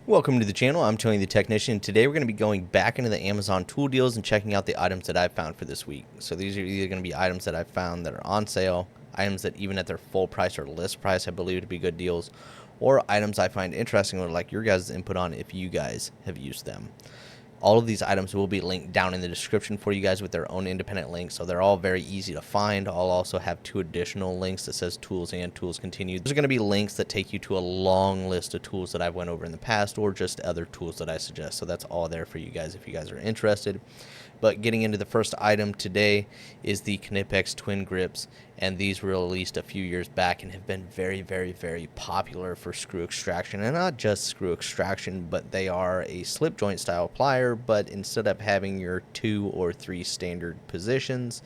Welcome to the channel. I'm Tony the Technician. Today we're going to be going back into the Amazon tool deals and checking out the items that I've found for this week. So these are either going to be items that I've found that are on sale, items that even at their full price or list price I believe to be good deals, or items I find interesting or like your guys' input on if you guys have used them. All of these items will be linked down in the description for you guys with their own independent links, so they're all very easy to find. I'll also have two additional links that says tools and tools continued. There's going to be links that take you to a long list of tools that I've went over in the past or just other tools that I suggest. So that's all there for you guys if you guys are interested. But getting into the first item today is the Knipex twin grips, and these were released a few years back and have been very popular for screw extraction. And not just screw extraction, but they are a slip joint style plier, but instead of having your 2 or 3 standard positions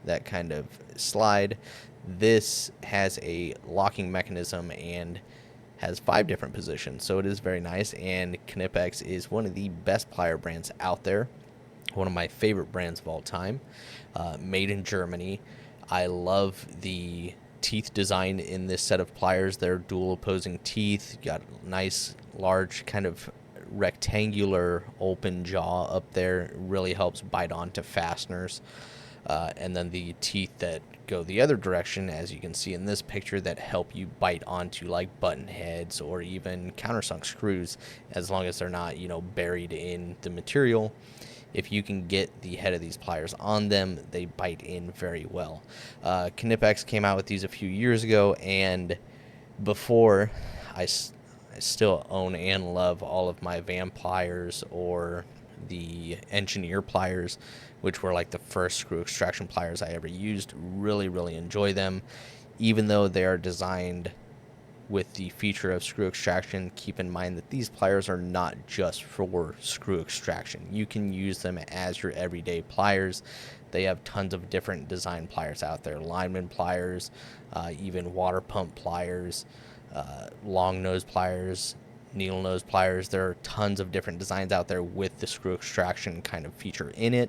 that kind of slide, this has a locking mechanism and has 5 different positions, so it is very nice. And Knipex is one of the best plier brands out there, one of my favorite brands of all time, made in Germany. I love the teeth design in this set of pliers. They're dual opposing teeth. You got nice large kind of rectangular open jaw up there. It really helps bite onto fasteners. And then the teeth that go the other direction, as you can see in this picture, that help you bite onto like button heads or even countersunk screws, as long as they're not, buried in the material. If you can get the head of these pliers on them, they bite in very well. Knipex came out with these a few years ago, and before, I still own and love all of my Van pliers or the engineer pliers, which were like the first screw extraction pliers I ever used. Really enjoy them. Even though they are designed with the feature of screw extraction, keep in mind that these pliers are not just for screw extraction. You can use them as your everyday pliers. They have tons of different design pliers out there. Lineman pliers, even water pump pliers, long nose pliers, needle nose pliers. There are tons of different designs out there with the screw extraction kind of feature in it.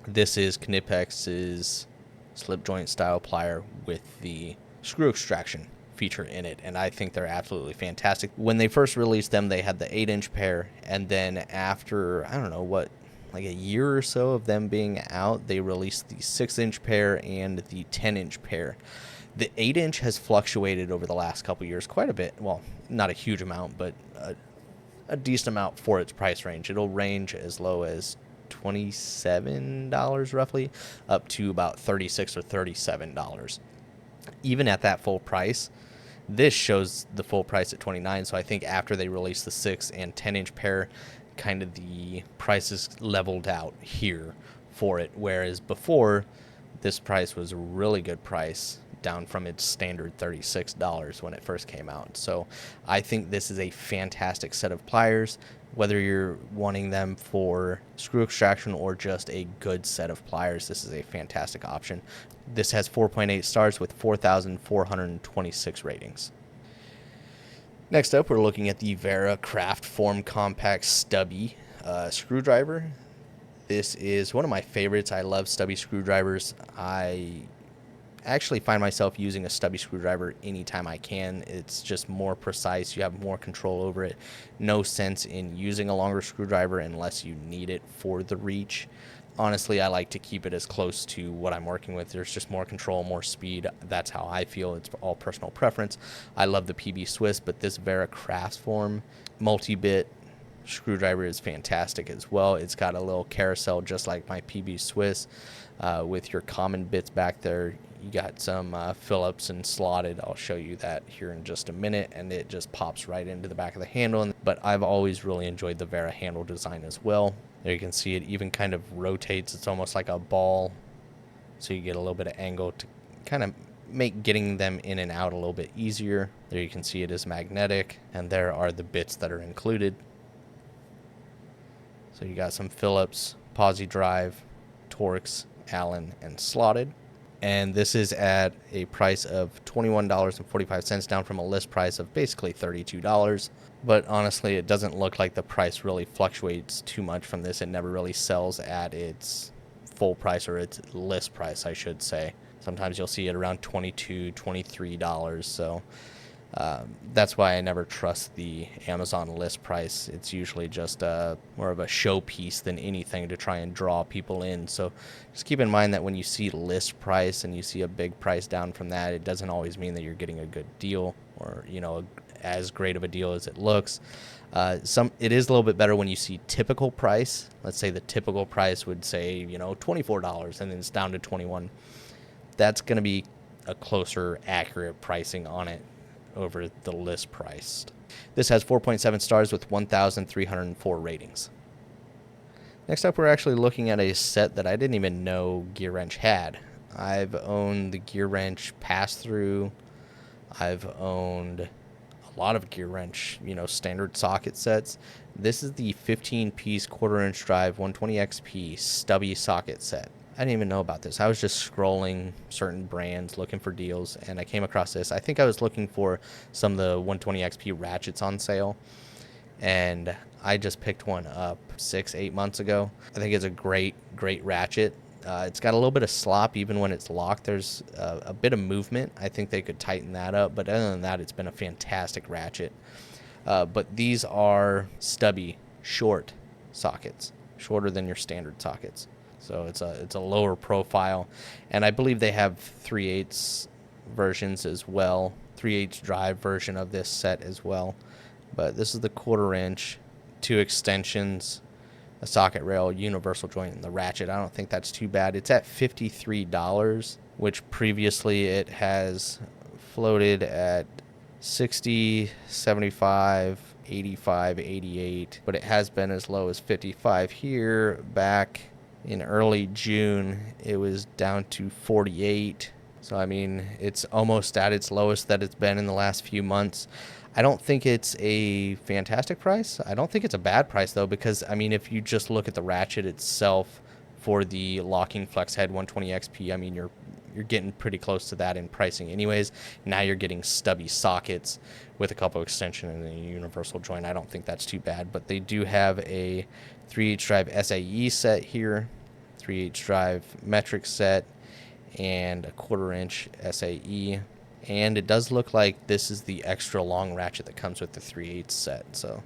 This is Knipex's slip joint style plier with the screw extraction feature in it, and I think they're absolutely fantastic. When they first released them, they had the 8-inch pair, and then after, I don't know what, like a year or so of them being out, they released the 6-inch pair and the 10-inch pair. The 8-inch has fluctuated over the last couple years quite a bit. Well, not a huge amount, but a decent amount for its price range. It'll range as low as $27 roughly up to about $36 or $37. Even at that full price, this shows the full price at $29. So I think after they released the 6 and 10-inch pair, kind of the prices leveled out here for it, whereas before this price was a really good price, down from its standard $36 when it first came out. So I think this is a fantastic set of pliers, whether you're wanting them for screw extraction or just a good set of pliers. This is a fantastic option. This has 4.8 stars with 4,426 ratings. Next up, we're looking at the Vera Craft Form Compact Stubby screwdriver. This is one of my favorites. I love stubby screwdrivers. I actually find myself using a stubby screwdriver anytime I can. It's just more precise. You have more control over it. No sense in using a longer screwdriver unless you need it for the reach. Honestly, I like to keep it as close to what I'm working with. There's just more control, more speed. That's how I feel. It's all personal preference. I love the PB Swiss, but this Vera Craftsform multi-bit screwdriver is fantastic as well. It's got a little carousel just like my PB Swiss with your common bits back there. You got some Phillips and slotted. I'll show you that here in just a minute, and it just pops right into the back of the handle. But I've always really enjoyed the Vera handle design as well. There you can see it even kind of rotates. It's almost like a ball, so you get a little bit of angle to kind of make getting them in and out a little bit easier. There you can see it is magnetic, and there are the bits that are included. So you got some Phillips, posi drive, Torx, Allen, and slotted. And this is at a price of $21.45, down from a list price of basically $32. But honestly, it doesn't look like the price really fluctuates too much from this. It never really sells at its full price, or its list price, I should say. Sometimes you'll see it around $22, $23. So That's why I never trust the Amazon list price. It's usually just more of a showpiece than anything to try and draw people in. So just keep in mind that when you see list price and you see a big price down from that, it doesn't always mean that you're getting a good deal or, you know, as great of a deal as it looks. It is a little bit better when you see typical price. Let's say the typical price would say, you know, $24 and then it's down to 21. That's going to be a closer, accurate pricing on it over the list price. This has 4.7 stars with 1,304 ratings. Next up, we're actually looking at a set that I didn't even know Gearwrench had. I've owned the Gearwrench Pass-Through. I've owned a lot of Gearwrench, you know, standard socket sets. This is the 15-piece quarter-inch drive 120XP stubby socket set. I didn't even know about this. I was just scrolling certain brands looking for deals, and I came across this. I think I was looking for some of the 120XP ratchets on sale, and I just picked one up 6-8 months ago. I think it's a great ratchet. It's got a little bit of slop even when it's locked. There's a bit of movement. I think they could tighten that up, but other than that, it's been a fantastic ratchet. But these are stubby, short sockets, shorter than your standard sockets. So it's a lower profile, and I believe they have 3/8 versions as well, 3/8 drive version of this set as well. But this is the quarter-inch, 2 extensions, a socket rail, universal joint, and the ratchet. I don't think that's too bad. It's at $53, which previously it has floated at 60, 75, 85, 88, but it has been as low as 55 here. Back in early June, it was down to 48. So, I mean, it's almost at its lowest that it's been in the last few months. I don't think it's a fantastic price. I don't think it's a bad price, though, because, I mean, if you just look at the ratchet itself for the locking flex head 120XP, I mean, you're getting pretty close to that in pricing anyways. Now you're getting stubby sockets with a couple extension and a universal joint. I don't think that's too bad, but they do have a 3/8 drive SAE set here, 3/8 drive metric set, and a quarter-inch SAE. And it does look like this is the extra long ratchet that comes with the 3/8 set. So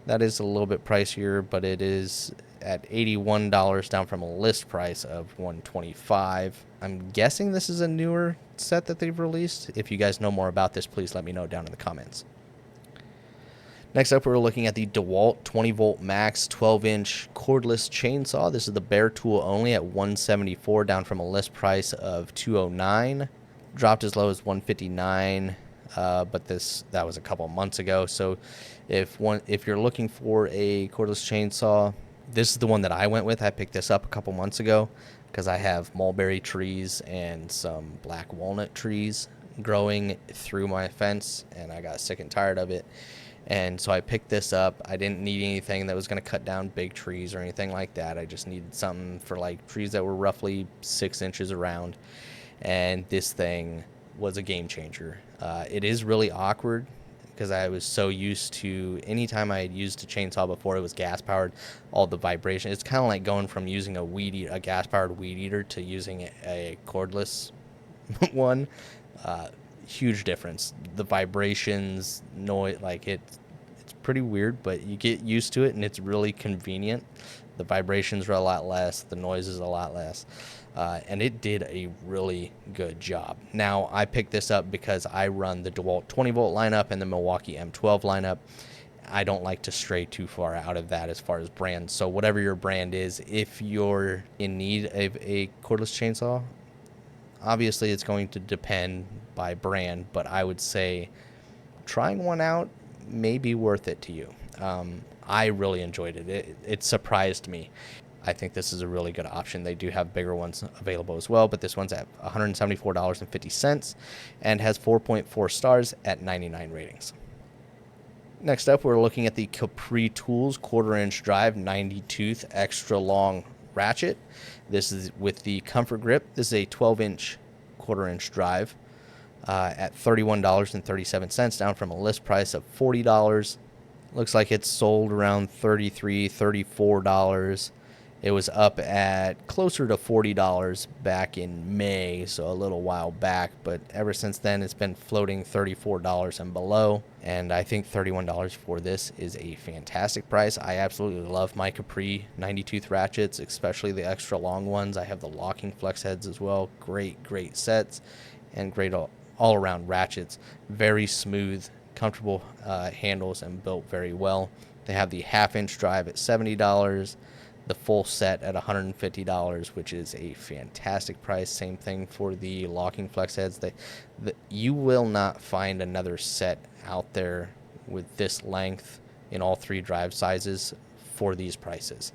that is a little bit pricier, but it is at $81, down from a list price of $125. I'm guessing this is a newer set that they've released. If you guys know more about this, please let me know down in the comments. Next up, we're looking at the DeWalt 20-volt max 12-inch cordless chainsaw. This is the bare tool only at $174, down from a list price of $209. Dropped as low as $159, but that was a couple months ago. So if you're looking for a cordless chainsaw, this is the one that I went with. I picked this up a couple months ago because I have mulberry trees and some black walnut trees growing through my fence, and I got sick and tired of it. And so I picked this up. I didn't need anything that was going to cut down big trees or anything like that. I just needed something for like trees that were roughly 6 inches around. And this thing was a game changer. It is really awkward because I was so used to, anytime I had used a chainsaw before, it was gas powered, all the vibration. It's kind of like going from using a gas powered weed eater to using a cordless one. Huge difference. The vibrations, noise, like it's pretty weird, but you get used to it and it's really convenient. The vibrations are a lot less, the noise is a lot less, and it did a really good job. Now, I picked this up because I run the DeWalt 20-volt lineup and the Milwaukee M12 lineup. I don't like to stray too far out of that as far as brands. So whatever your brand is, if you're in need of a cordless chainsaw, obviously it's going to depend by brand, but I would say trying one out may be worth it to you. I really enjoyed it. It surprised me. I think this is a really good option. They do have bigger ones available as well, but this one's at $174.50 and has 4.4 stars at 99 ratings. Next up, we're looking at the Capri Tools quarter-inch drive 90-tooth extra long ratchet. This is with the comfort grip. This is a 12-inch quarter-inch drive at $31.37, down from a list price of $40. Looks like it's sold around $33, $34, It was up at closer to $40 back in May, so a little while back, but ever since then it's been floating $34 and below, and I think $31 for this is a fantastic price. I absolutely love my Capri 90-tooth ratchets, especially the extra long ones. I have the locking flex heads as well. Great sets, and great all-around ratchets. Very smooth, comfortable handles, and built very well. They have the half-inch drive at $70, the full set at $150, which is a fantastic price. Same thing for the locking flex heads. You will not find another set out there with this length in all three drive sizes for these prices.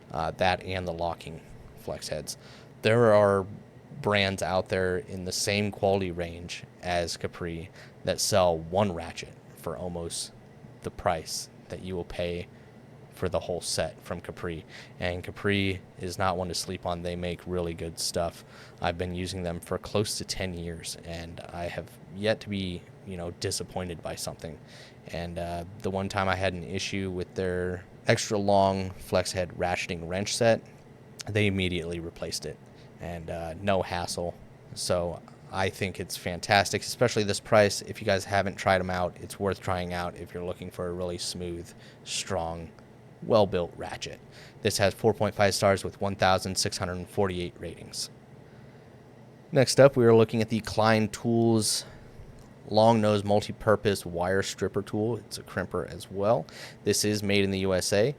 That and the locking flex heads. There are brands out there in the same quality range as Capri that sell one ratchet for almost the price that you will pay for the whole set from Capri. And Capri is not one to sleep on. They make really good stuff. I've been using them for close to 10 years, and I have yet to be, disappointed by something. And the one time I had an issue with their extra long flex head ratcheting wrench set, they immediately replaced it, and no hassle. So I think it's fantastic, especially this price. If you guys haven't tried them out, it's worth trying out if you're looking for a really smooth, strong, well-built ratchet. This has 4.5 stars with 1,648 ratings. Next up, we are looking at the Klein Tools Longnose multi-purpose wire stripper tool. It's a crimper as well. This is made in the USA.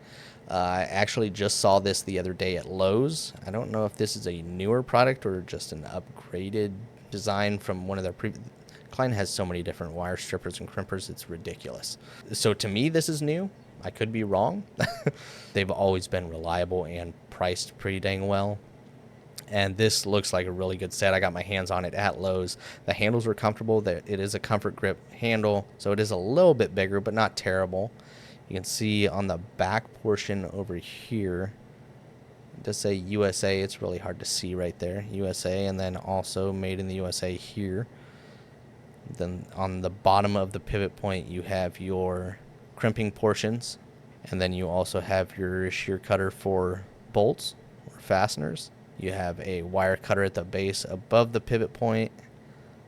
I actually just saw this the other day at Lowe's. I don't know if this is a newer product or just an upgraded design from one of their previous. Klein has so many different wire strippers and crimpers, it's ridiculous. So to me, this is new. I could be wrong. They've always been reliable and priced pretty dang well. And this looks like a really good set. I got my hands on it at Lowe's. The handles are comfortable. It is a comfort grip handle, so it is a little bit bigger, but not terrible. You can see on the back portion over here, it does say USA. It's really hard to see right there. USA, and then also made in the USA here. Then on the bottom of the pivot point, you have your crimping portions, and then you also have your shear cutter for bolts or fasteners. You have a wire cutter at the base above the pivot point,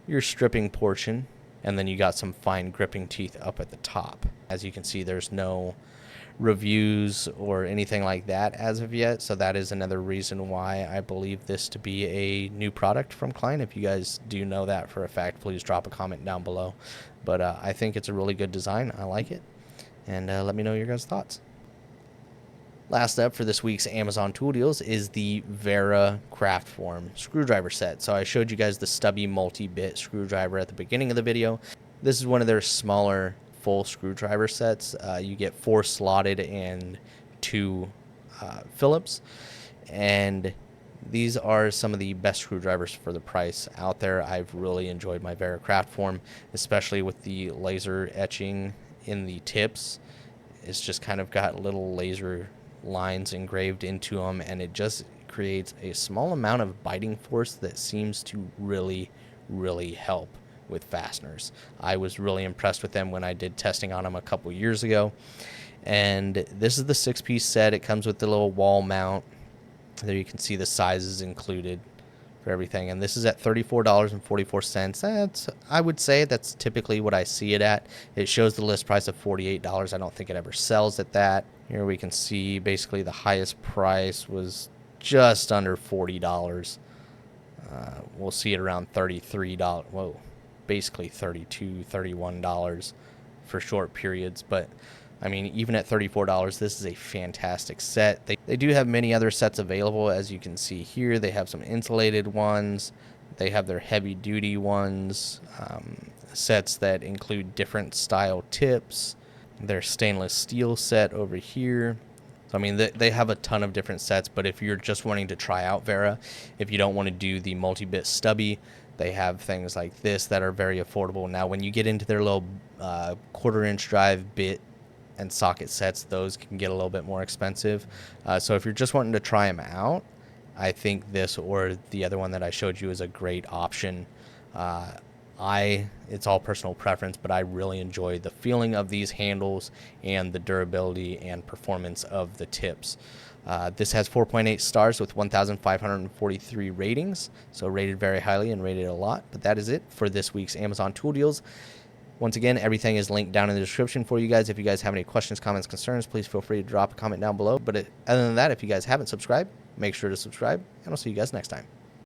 your stripping portion, and then you got some fine gripping teeth up at the top. As you can see, there's no reviews or anything like that as of yet, so that is another reason why I believe this to be a new product from Klein. If you guys do know that for a fact, please drop a comment down below. But I think it's a really good design. I like it. And let me know your guys' thoughts. Last up for this week's Amazon Tool Deals is the Vera craft form screwdriver set. So I showed you guys the stubby multi-bit screwdriver at the beginning of the video. This is one of their smaller full screwdriver sets. You get 4 slotted and 2 Phillips. And these are some of the best screwdrivers for the price out there. I've really enjoyed my Vera craft form, especially with the laser etching in the tips. It's just kind of got little laser lines engraved into them, and it just creates a small amount of biting force that seems to really help with fasteners. I was really impressed with them when I did testing on them a couple years ago. And this is the 6-piece set. It comes with the little wall mount. There you can see the sizes included for everything, and this is at $34.44. I would say that's typically what I see it at. It shows the list price of $48. I don't think it ever sells at that. Here we can see basically the highest price was just under $40. We'll see it around $33. Whoa, basically $32, $31 for short periods. But I mean, even at $34, this is a fantastic set. They do have many other sets available, as you can see here. They have some insulated ones. They have their heavy-duty ones, sets that include different style tips. Their stainless steel set over here. So, I mean, they have a ton of different sets, but if you're just wanting to try out Vera, if you don't want to do the multi-bit stubby, they have things like this that are very affordable. Now, when you get into their little quarter-inch drive bit and socket sets, those can get a little bit more expensive. So if you're just wanting to try them out, I think this or the other one that I showed you is a great option. It's all personal preference, but I really enjoy the feeling of these handles and the durability and performance of the tips. This has 4.8 stars with 1,543 ratings, so rated very highly and rated a lot. But that is it for this week's Amazon tool deals. Once again, everything is linked down in the description for you guys. If you guys have any questions, comments, concerns, please feel free to drop a comment down below. But other than that, if you guys haven't subscribed, make sure to subscribe, and I'll see you guys next time.